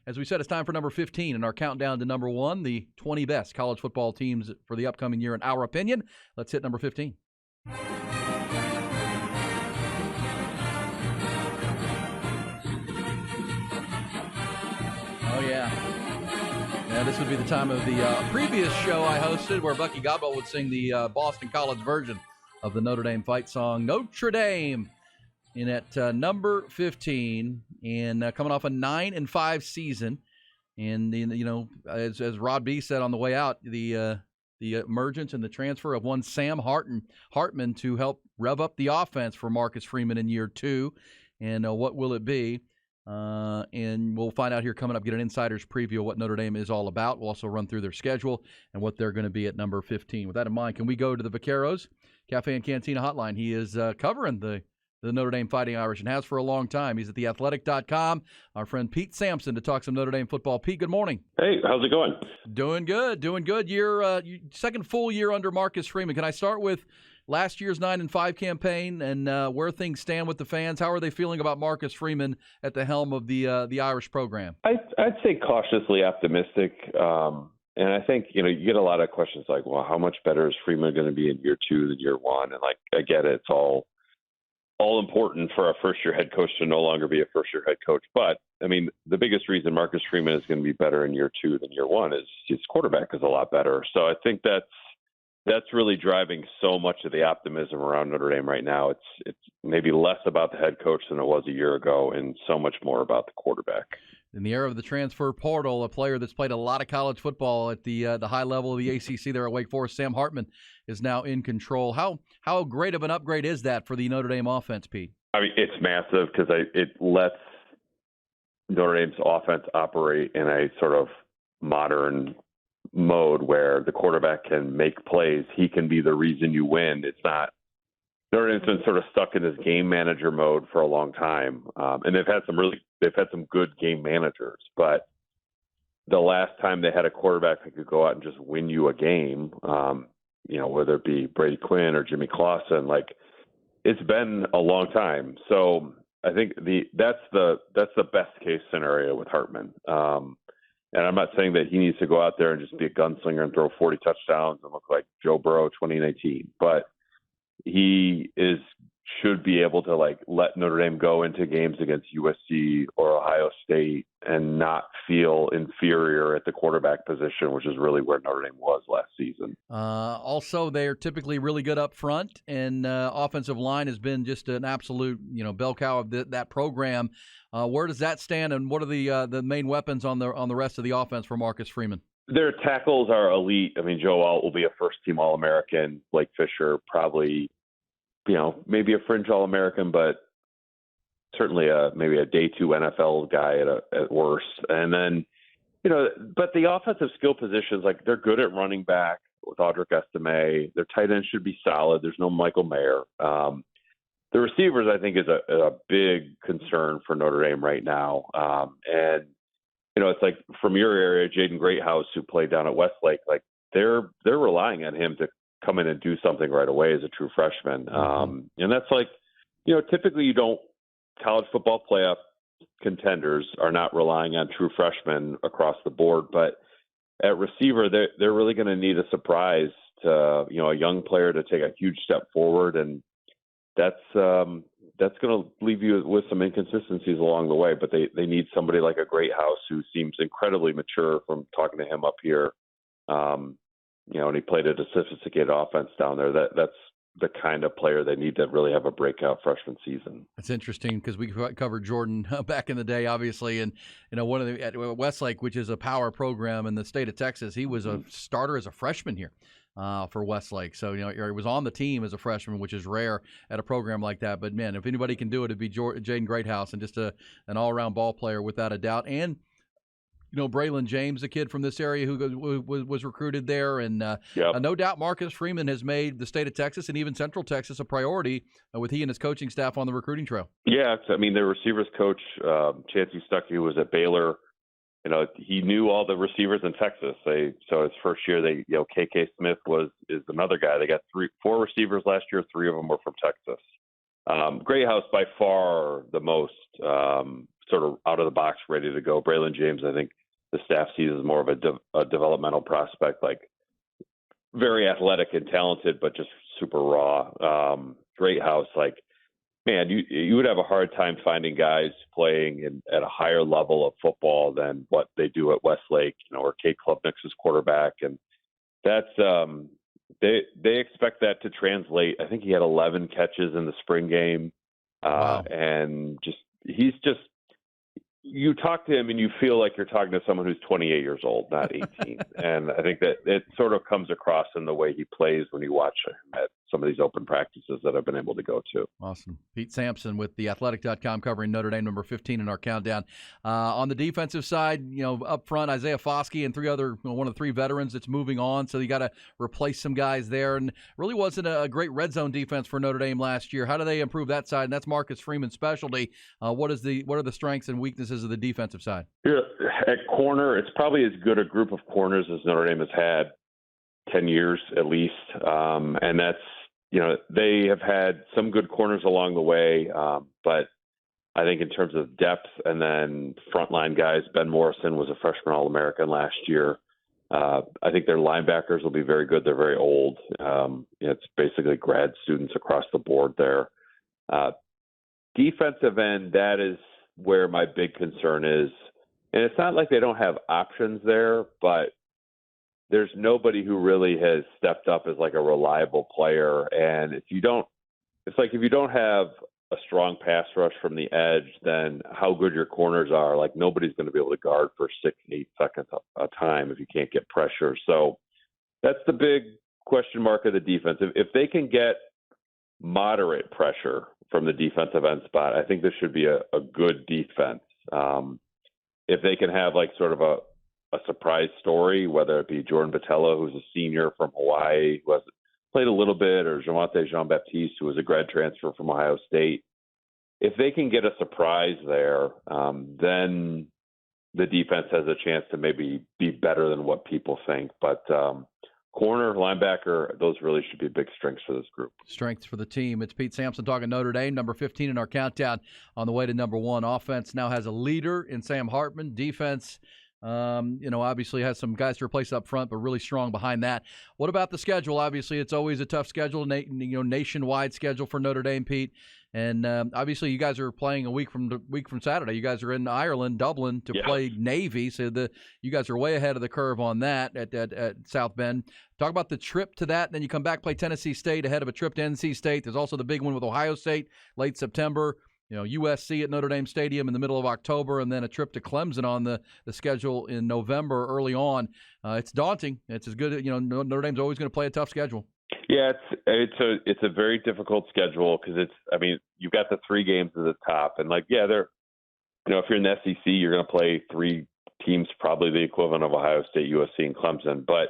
As we said, it's time for number 15 in our countdown to number 1, the 20 best college football teams for the upcoming year in our opinion. Let's hit number 15. Oh, yeah. Yeah, this would be the time of the previous show I hosted where Bucky Godwell would sing the Boston College version of the Notre Dame fight song, Notre Dame. In at number 15, and coming off a 9-5 season, and as Rod B said on the way out, the emergence and the transfer of one Sam Hartman to help rev up the offense for Marcus Freeman in year 2, and what will it be? And we'll find out here coming up, get an insider's preview of what Notre Dame is all about. We'll also run through their schedule and what they're going to be at number 15. With that in mind, can we go to the Vaqueros Cafe and Cantina hotline? He is covering the Notre Dame Fighting Irish and has for a long time. He's at theathletic.com. Our friend Pete Sampson to talk some Notre Dame football. Pete, good morning. Hey, how's it going? Doing good. Your second full year under Marcus Freeman. Can I start with last year's 9-5 campaign and where things stand with the fans? How are they feeling about Marcus Freeman at the helm of the Irish program? I'd say cautiously optimistic. And I think, you get a lot of questions like, well, how much better is Freeman going to be in year 2 than year 1? And I get it. It's all important for a first-year head coach to no longer be a first-year head coach. But, the biggest reason Marcus Freeman is going to be better in year 2 than year 1 is his quarterback is a lot better. So I think that's really driving so much of the optimism around Notre Dame right now. It's maybe less about the head coach than it was a year ago and so much more about the quarterback. In the era of the transfer portal, a player that's played a lot of college football at the high level of the ACC there at Wake Forest, Sam Hartman, is now in control. How great of an upgrade is that for the Notre Dame offense, Pete? It's massive because it lets Notre Dame's offense operate in a sort of modern mode where the quarterback can make plays. He can be the reason you win. It's not Notre Dame's been sort of stuck in this game manager mode for a long time, and they've had some good game managers. But the last time they had a quarterback that could go out and just win you a game, whether it be Brady Quinn or Jimmy Clausen, it's been a long time. So I think that's the best case scenario with Hartman. And I'm not saying that he needs to go out there and just be a gunslinger and throw 40 touchdowns and look like Joe Burrow 2019, but he should be able to let Notre Dame go into games against USC or Ohio State and not feel inferior at the quarterback position, which is really where Notre Dame was last season. Also, they're typically really good up front, and offensive line has been just an absolute bell cow of that program. Where does that stand, and what are the main weapons on the rest of the offense for Marcus Freeman? Their tackles are elite. Joe Alt will be a first-team All-American. Blake Fisher probably, maybe a fringe All-American, but certainly maybe a day 2 NFL guy at worst. And then, but the offensive skill positions, they're good at running back with Audric Estime. Their tight end should be solid. There's no Michael Mayer. The receivers, I think, is a big concern for Notre Dame right now. And it's from your area, Jaden Greathouse, who played down at Westlake, they're relying on him to come in and do something right away as a true freshman. And that's typically college football playoff contenders are not relying on true freshmen across the board, but at receiver, they're really going to need a surprise to, a young player to take a huge step forward. And that's going to leave you with some inconsistencies along the way, but they need somebody like a Greathouse who seems incredibly mature from talking to him up here. And he played a sophisticated offense down there. That's the kind of player they need to really have a breakout freshman season. It's interesting because we covered Jordan back in the day, obviously, and one of at Westlake, which is a power program in the state of Texas. He was a starter as a freshman here for Westlake. So, he was on the team as a freshman, which is rare at a program like that. But, man, if anybody can do it, it'd be Jaden Greathouse, and just an all-around ball player without a doubt. And, Braylon James, a kid from this area who was recruited there. And no doubt Marcus Freeman has made the state of Texas and even Central Texas a priority with he and his coaching staff on the recruiting trail. Yeah, their receivers coach, Chancey Stuckey, who was at Baylor, he knew all the receivers in Texas. So his first year, KK Smith is another guy. They got 4 receivers last year. 3 of them were from Texas. Greathouse by far the most sort of out of the box, ready to go. Braylon James, I think the staff sees as more of a developmental prospect, like very athletic and talented, but just super raw. Great house, like, man, you would have a hard time finding guys playing at a higher level of football than what they do at Westlake, or Kate Klubnik's is quarterback, and that's they expect that to translate. I think he had 11 catches in the spring game, Wow. and he's just. You talk to him and you feel like you're talking to someone who's 28 years old, not 18. And I think that it sort of comes across in the way he plays when you watch him at some of these open practices that I've been able to go to. Awesome. Pete Sampson with theathletic.com covering Notre Dame, number 15 in our countdown. On the defensive side, up front, Isaiah Foskey and one of the three veterans that's moving on. So you got to replace some guys there. And really wasn't a great red zone defense for Notre Dame last year. How do they improve that side? And that's Marcus Freeman's specialty. What are the strengths and weaknesses of the defensive side? Yeah, at corner, it's probably as good a group of corners as Notre Dame has had 10 years at least. And that's, they have had some good corners along the way. But I think in terms of depth and then frontline guys, Ben Morrison was a freshman All-American last year. I think their linebackers will be very good. They're very old. It's basically grad students across the board there. Defensive end, that is where my big concern is. And it's not like they don't have options there, but there's nobody who really has stepped up as like a reliable player. And if you don't have a strong pass rush from the edge, then how good your corners are, like nobody's going to be able to guard for 6-8 seconds a time if you can't get pressure. So that's the big question mark of the defense. If they can get moderate pressure from the defensive end spot, I think this should be a good defense. If they can have like sort of a surprise story, whether it be Jordan Botello, who's a senior from Hawaii, who has played a little bit, or Javonte Jean-Baptiste, who was a grad transfer from Ohio State. If they can get a surprise there, then the defense has a chance to maybe be better than what people think. But corner, linebacker, those really should be big strengths for this group. Strengths for the team. It's Pete Sampson talking Notre Dame, number 15 in our countdown, on the way to number 1. Offense now has a leader in Sam Hartman. Defense, obviously has some guys to replace up front, but really strong behind that. What about the schedule? Obviously, it's always a tough schedule, nationwide schedule for Notre Dame, Pete. And obviously, you guys are playing a week from Saturday. You guys are in Ireland, Dublin, to play Navy. So you guys are way ahead of the curve on that at South Bend. Talk about the trip to that. Then you come back, play Tennessee State ahead of a trip to NC State. There's also the big one with Ohio State, late September. USC at Notre Dame Stadium in the middle of October, and then a trip to Clemson on the schedule in November early on. It's daunting. It's as good. Notre Dame's always going to play a tough schedule. Yeah, it's a very difficult schedule because you've got the 3 games at the top, and if you're in the SEC, you're going to play 3 teams, probably the equivalent of Ohio State, USC, and Clemson. But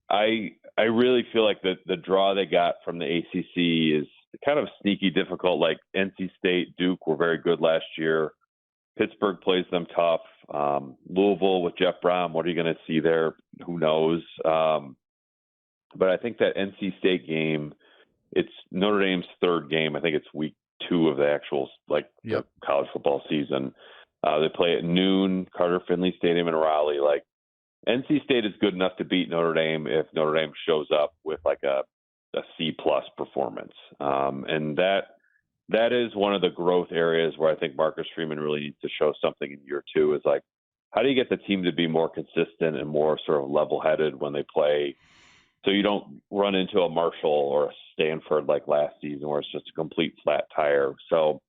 I really feel like the draw they got from the ACC is kind of sneaky difficult. Like NC State, Duke were very good last year. Pittsburgh plays them tough. Louisville with Jeff Brom, what are you going to see there? Who knows? But I think that NC State game, it's Notre Dame's 3rd game. I think it's week 2 of the actual the college football season. They play at noon, Carter Finley Stadium in Raleigh. NC State is good enough to beat Notre Dame if Notre Dame shows up with a C+ performance. And that is one of the growth areas where I think Marcus Freeman really needs to show something in year 2 is how do you get the team to be more consistent and more sort of level-headed when they play, so you don't run into a Marshall or a Stanford like last season where it's just a complete flat tire. So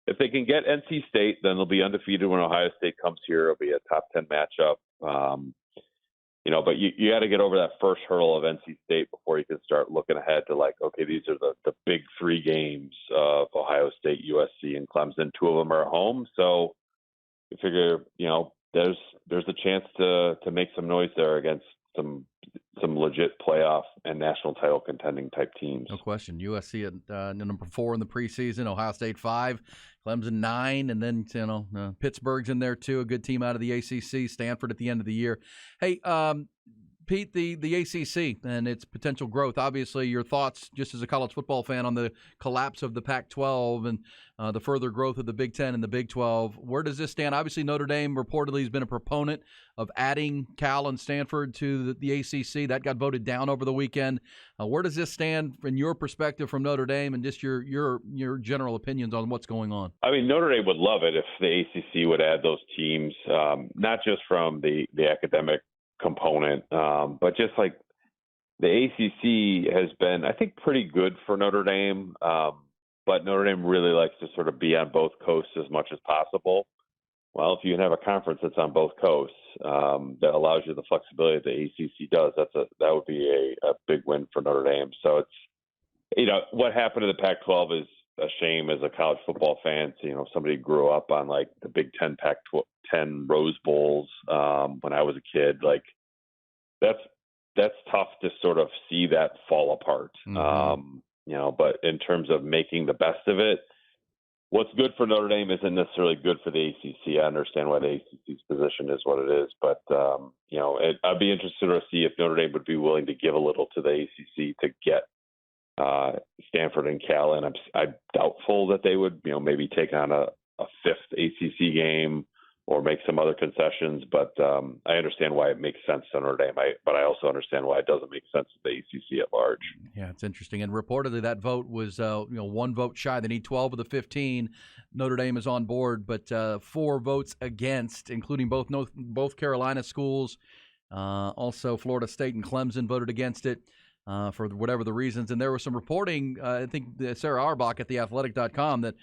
if they can get NC State, then they'll be undefeated when Ohio State comes here. It'll be a top 10 matchup. But you got to get over that first hurdle of NC State before you can start looking ahead to okay, these are the big 3 games of Ohio State, USC, and Clemson. 2 of them are at home. So you figure, there's a chance to make some noise there against some legit playoff and national title contending type teams. No question. USC at number 4 in the preseason, Ohio State 5, Clemson 9, and then Pittsburgh's in there too, a good team out of the ACC, Stanford at the end of the year. Hey, Pete, the ACC and its potential growth. Obviously, your thoughts, just as a college football fan, on the collapse of the Pac-12 and the further growth of the Big Ten and the Big 12. Where does this stand? Obviously, Notre Dame reportedly has been a proponent of adding Cal and Stanford to the ACC. That got voted down over the weekend. Where does this stand in your perspective from Notre Dame, and just your general opinions on what's going on? I mean, Notre Dame would love it if the ACC would add those teams, not just from the academic component, but just like the ACC has been, I think, pretty good for Notre Dame. But Notre Dame really likes to sort of be on both coasts as much as possible. Well, if you can have a conference that's on both coasts, that allows you the flexibility that the ACC does, that would be a big win for Notre Dame. So it's, what happened to the Pac-12 is a shame as a college football fan. Somebody grew up on like the Big Ten, Pac-10 Rose Bowls when I was a kid. Like that's tough to sort of see that fall apart. Mm-hmm. But in terms of making the best of it, what's good for Notre Dame isn't necessarily good for the ACC. I understand why the ACC's position is what it is, but I'd be interested to see if Notre Dame would be willing to give a little to the ACC to get Stanford and Cal, and I'm doubtful that they would, maybe take on a fifth ACC game or make some other concessions. But I understand why it makes sense to Notre Dame. But I also understand why it doesn't make sense to the ACC at large. Yeah, it's interesting. And reportedly, that vote was one vote shy. They need 12 of the 15. Notre Dame is on board, but 4 votes against, including both Carolina schools. Also, Florida State and Clemson voted against it. For whatever the reasons. And there was some reporting, I think Sarah Auerbach at theathletic.com, that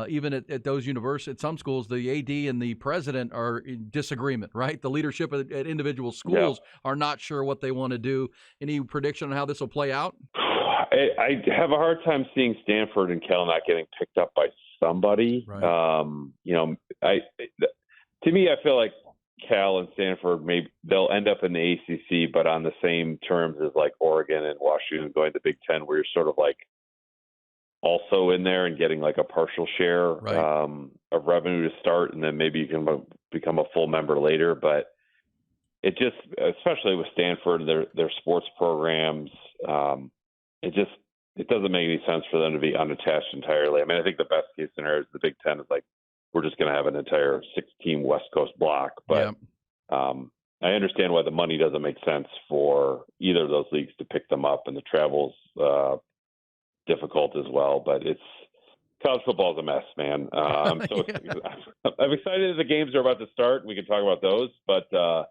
even at those universities, at some schools, the AD and the president are in disagreement, right? The leadership at individual schools are not sure what they want to do. Any prediction on how this will play out? I have a hard time seeing Stanford and Cal not getting picked up by somebody. Right. To me, I feel like Cal and Stanford, maybe they'll end up in the ACC, but on the same terms as like Oregon and Washington going to Big Ten, where you're sort of like also in there and getting like a partial share of revenue to start, and then maybe you can become a full member later. But it just, especially with Stanford, their sports programs, it doesn't make any sense for them to be unattached entirely. I mean, I think the best case scenario is the Big Ten is like, we're just going to have an entire 6-team West Coast block. But I understand why the money doesn't make sense for either of those leagues to pick them up, and the travel's difficult as well. But college football is a mess, man. I'm excited that the games are about to start. We can talk about those, but the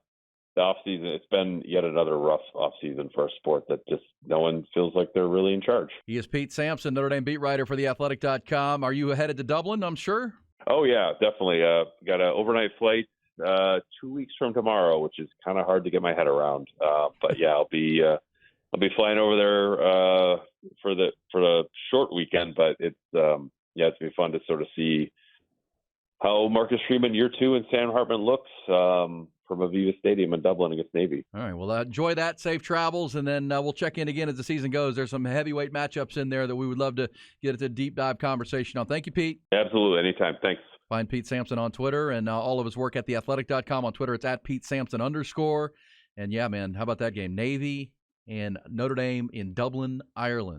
offseason, it's been yet another rough offseason for a sport that just no one feels like they're really in charge. He is Pete Sampson, Notre Dame beat writer for theathletic.com. Are you headed to Dublin, I'm sure? Oh, yeah, definitely. Got an overnight flight 2 weeks from tomorrow, which is kind of hard to get my head around. But yeah, I'll be flying over there for the short weekend. But it's gonna be fun to sort of see how Marcus Freeman year 2 and Sam Hartman looks from Aviva Stadium in Dublin against Navy. All right, well, enjoy that. Safe travels, and then we'll check in again as the season goes. There's some heavyweight matchups in there that we would love to get into a deep dive conversation on. Thank you, Pete. Absolutely, anytime. Thanks. Find Pete Sampson on Twitter and all of his work at theathletic.com. On Twitter, it's at Pete Sampson _. And yeah, man, how about that game? Navy and Notre Dame in Dublin, Ireland.